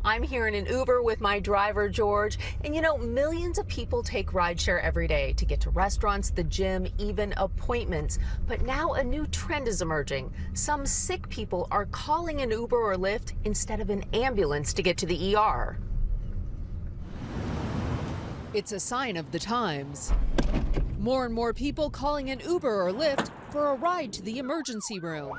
I'm here in an Uber with my driver, George. And you know, millions of people take rideshare every day to get to restaurants, the gym, even appointments. But now a new trend is emerging. Some sick people are calling an Uber or Lyft instead of an ambulance to get to the ER. It's a sign of the times. More and more people calling an Uber or Lyft for a ride to the emergency room,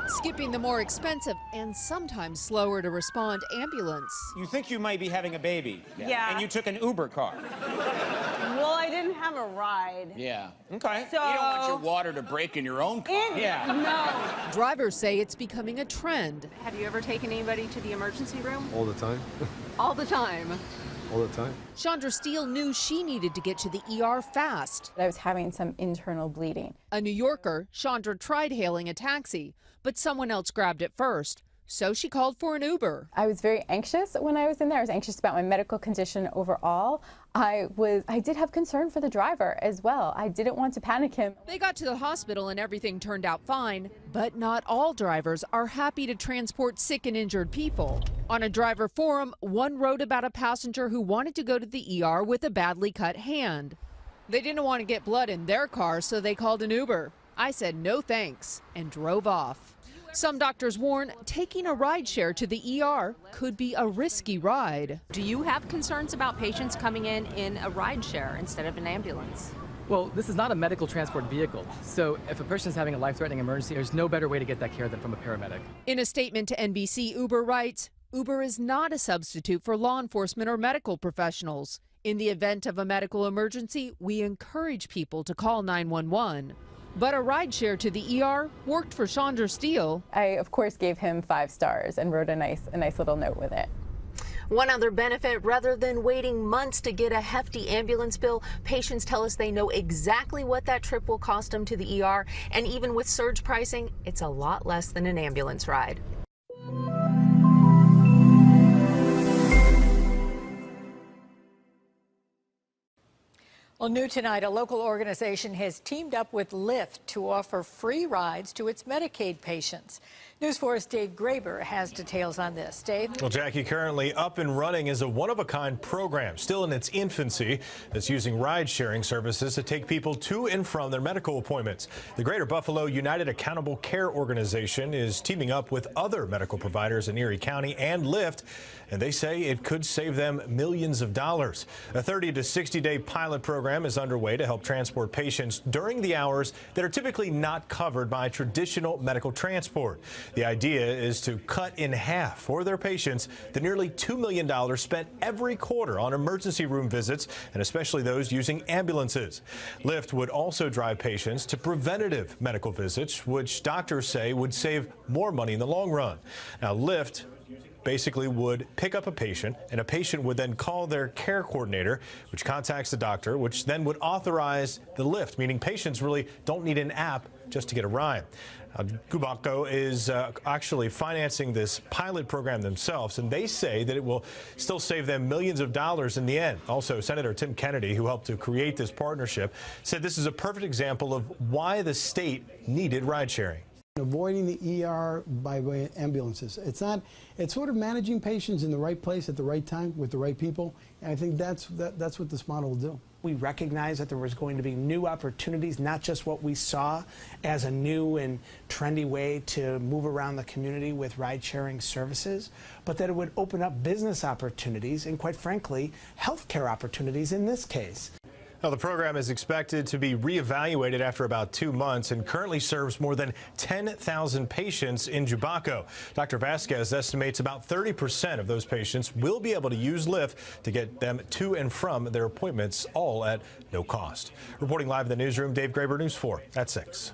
skipping the more expensive and sometimes slower to respond ambulance. You think you might be having a baby. Yeah. And you took an Uber car. Well, I didn't have a ride. Yeah. Okay. So You don't want your water to break in your own car. Yeah. No. Drivers say it's becoming a trend. Have you ever taken anybody to the emergency room? All the time. All the time. All the time. Chandra Steele knew she needed to get to the ER fast. I was having some internal bleeding. A New Yorker, Chandra tried hailing a taxi, but someone else grabbed it first. So she called for an Uber. I was very anxious when I was in there. I was anxious about my medical condition overall. I did have concern for the driver as well. I didn't want to panic him. They got to the hospital and everything turned out fine, but not all drivers are happy to transport sick and injured people. On a driver forum, one wrote about a passenger who wanted to go to the ER with a badly cut hand. They didn't want to get blood in their car, so they called an Uber. I said no thanks and drove off. Some doctors warn taking a rideshare to the ER could be a risky ride. Do you have concerns about patients coming in a rideshare instead of an ambulance? Well, this is not a medical transport vehicle, so if a person is having a life-threatening emergency, there's no better way to get that care than from a paramedic. In a statement to NBC, Uber writes, Uber is not a substitute for law enforcement or medical professionals. In the event of a medical emergency, we encourage people to call 911. But a rideshare to the ER worked for Chandra Steele. I, of course, gave him 5 stars and wrote a nice little note with it. One other benefit, rather than waiting months to get a hefty ambulance bill, patients tell us they know exactly what that trip will cost them to the ER. And even with surge pricing, it's a lot less than an ambulance ride. Well, new tonight, a local organization has teamed up with Lyft to offer free rides to its Medicaid patients. News 4's Dave Graber has details on this. Dave? Well, Jackie, currently up and running is a one-of-a-kind program, still in its infancy, that's using ride-sharing services to take people to and from their medical appointments. The Greater Buffalo United Accountable Care Organization is teaming up with other medical providers in Erie County and Lyft, and they say it could save them millions of dollars. A 30 to 60-day pilot program is underway to help transport patients during the hours that are typically not covered by traditional medical transport. The idea is to cut in half for their patients the nearly $2 million spent every quarter on emergency room visits, and especially those using ambulances. Lyft would also drive patients to preventative medical visits, which doctors say would save more money in the long run. Now, Lyft basically would pick up a patient, and a patient would then call their care coordinator, which contacts the doctor, which then would authorize the Lyft, meaning patients really don't need an app just to get a ride. GBACO is actually financing this pilot program themselves, and they say that it will still save them millions of dollars in the end. Also, Senator Tim Kennedy, who helped to create this partnership, said this is a perfect example of why the state needed ride sharing. Avoiding the ER by way of ambulances. It's sort of managing patients in the right place at the right time with the right people, and I think that's what this model will do. We recognized that there was going to be new opportunities, not just what we saw as a new and trendy way to move around the community with ride-sharing services, but that it would open up business opportunities and, quite frankly, healthcare opportunities in this case. Now, the program is expected to be reevaluated after about 2 months and currently serves more than 10,000 patients in GBACO. Dr. Vasquez estimates about 30% of those patients will be able to use Lyft to get them to and from their appointments, all at no cost. Reporting live in the newsroom, Dave Graber, News 4 at 6.